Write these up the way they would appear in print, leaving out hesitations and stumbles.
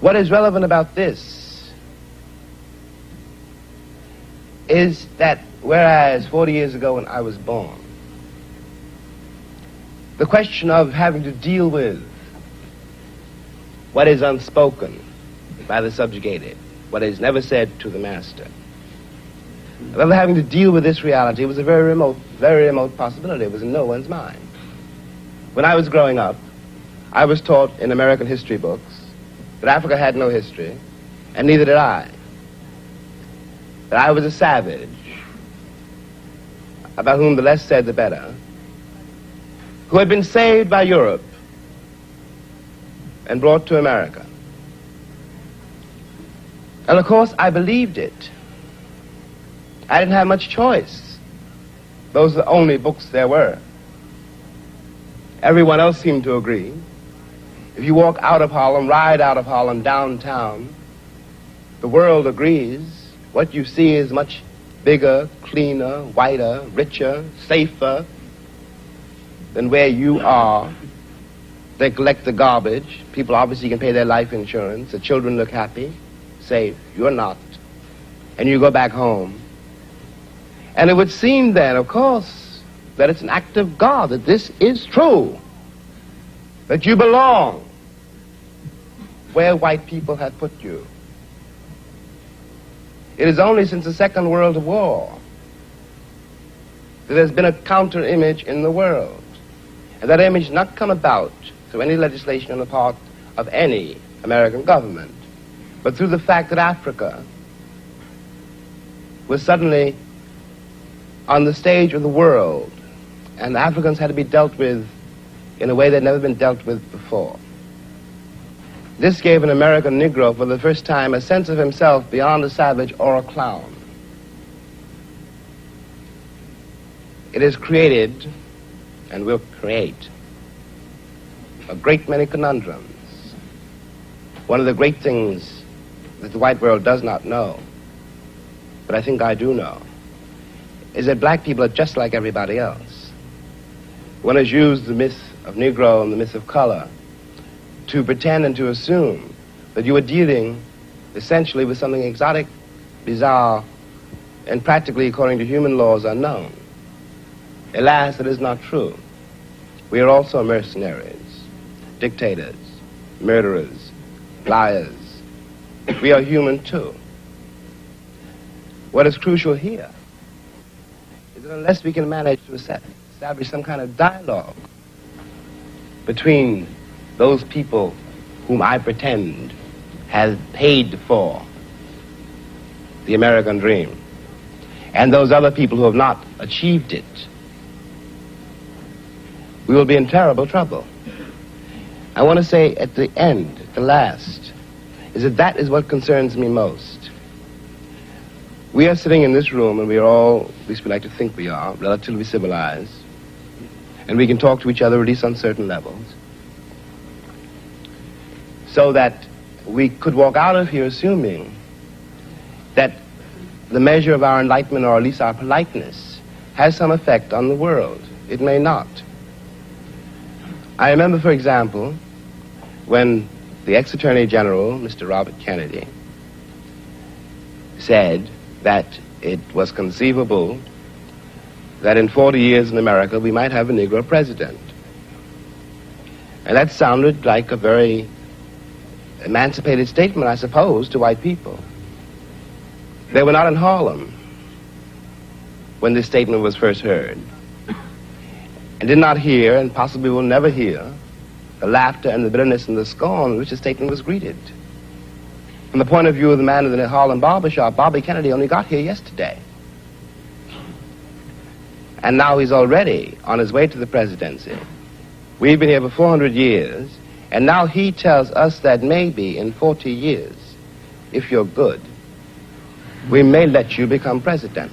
What is relevant about this is that whereas 40 years ago when I was born, the question of having to deal with what is unspoken by the subjugated, what is never said to the master, of ever having to deal with this reality was a very remote possibility. It was in no one's mind. When I was growing up, I was taught in American history books that Africa had no history, and neither did I. That I was a savage, about whom the less said the better, who had been saved by Europe and brought to America. And of course, I believed it. I didn't have much choice. Those are the only books there were. Everyone else seemed to agree. If you walk out of Harlem, ride out of Harlem, downtown, the world agrees. What you see is much bigger, cleaner, whiter, richer, safer than where you are. They collect the garbage. People obviously can pay their life insurance. The children look happy, safe. You're not. And you go back home. And it would seem then, of course, that it's an act of God, that this is true, that you belong where white people have put you. It is only since the Second World War that there's been a counter-image in the world. And that image not come about through any legislation on the part of any American government, but through the fact that Africa was suddenly on the stage of the world, and the Africans had to be dealt with in a way that had never been dealt with before. This gave an American Negro for the first time a sense of himself beyond a savage or a clown. It has created, and will create, a great many conundrums. One of the great things that the white world does not know, but I think I do know, is that black people are just like everybody else. One has used the myth of Negro and the myth of color to pretend and to assume that you are dealing essentially with something exotic, bizarre, and practically, according to human laws, unknown. Alas, that is not true. We are also mercenaries, dictators, murderers, liars. We are human too. What is crucial here is that unless we can manage to establish some kind of dialogue between those people whom I pretend have paid for the American dream and those other people who have not achieved it, we will be in terrible trouble. I want to say at the end, at the last, is that that is what concerns me most. We are sitting in this room, and we are all, at least we like to think we are, relatively civilized, and we can talk to each other at least on certain levels, so that we could walk out of here assuming that the measure of our enlightenment, or at least our politeness, has some effect on the world. It may not. I remember, for example, when the ex-Attorney General, Mr. Robert Kennedy, said that it was conceivable that in 40 years in America we might have a Negro president. And that sounded like a very emancipated statement, I suppose, to white people. They were not in Harlem when this statement was first heard, and did not hear, and possibly will never hear, the laughter and the bitterness and the scorn with which the statement was greeted. From the point of view of the man in the Harlem barbershop, Bobby Kennedy only got here yesterday. And now he's already on his way to the presidency. We've been here for 400 years, and now he tells us that maybe in 40 years, if you're good, we may let you become president.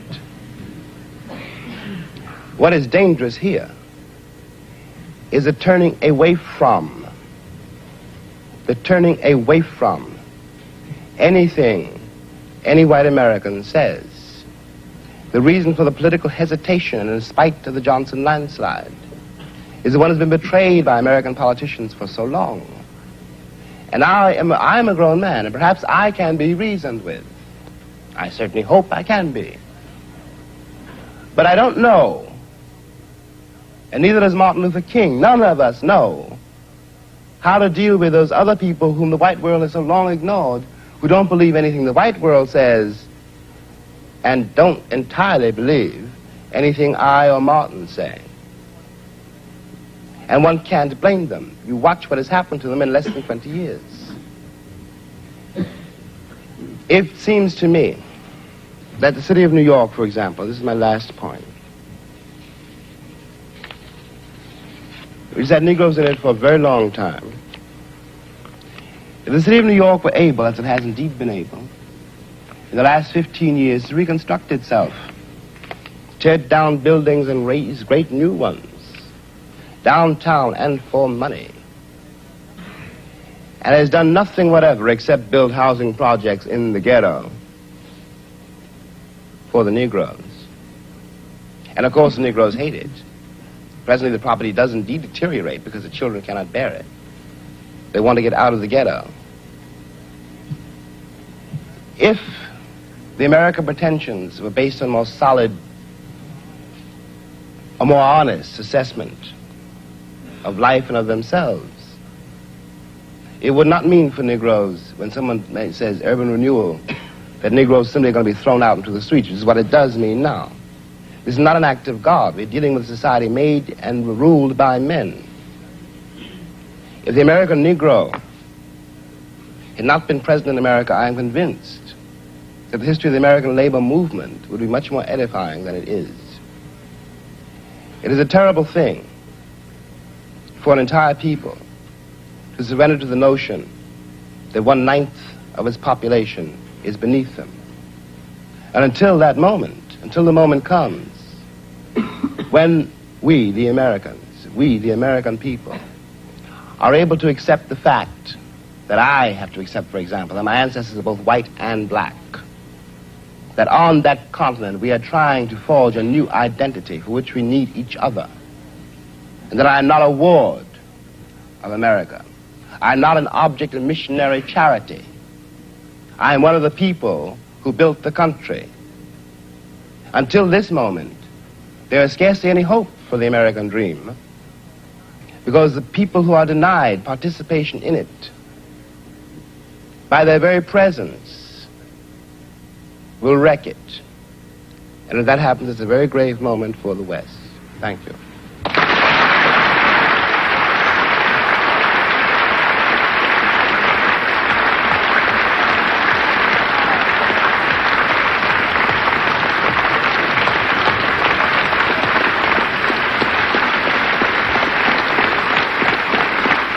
What is dangerous here is the turning away from anything any white American says. The reason for the political hesitation in spite of the Johnson landslide is that one has been betrayed by American politicians for so long. And I am a grown man, and perhaps I can be reasoned with. I certainly hope I can be. But I don't know, and neither does Martin Luther King, none of us know how to deal with those other people whom the white world has so long ignored, who don't believe anything the white world says and don't entirely believe anything I or Martin say. And one can't blame them. You watch what has happened to them in less than 20 years. It seems to me that the city of New York, for example, this is my last point, which has had Negroes in it for a very long time. If the city of New York were able, as it has indeed been able, in the last 15 years to reconstruct itself, tear down buildings and raise great new ones, downtown and for money, and has done nothing whatever except build housing projects in the ghetto for the Negroes. And of course the Negroes hate it. Presently the property does indeed deteriorate because the children cannot bear it. They want to get out of the ghetto. If the American pretensions were based on more solid, a more honest assessment of life and of themselves, it would not mean for Negroes, when someone says urban renewal, that Negroes simply are going to be thrown out into the streets, which is what it does mean now. This is not an act of God. We're dealing with a society made and ruled by men. If the American Negro had not been present in America, I am convinced that the history of the American labor movement would be much more edifying than it is. It is a terrible thing for an entire people to surrender to the notion that 1/9 of its population is beneath them. And until that moment, until the moment comes when we, the Americans, we, the American people, are able to accept the fact that I have to accept, for example, that my ancestors are both white and black, that on that continent we are trying to forge a new identity for which we need each other, and that I am not a ward of America. I am not an object of missionary charity. I am one of the people who built the country. Until this moment, there is scarcely any hope for the American dream, because the people who are denied participation in it, by their very presence, will wreck it. And if that happens, it's a very grave moment for the West. Thank you.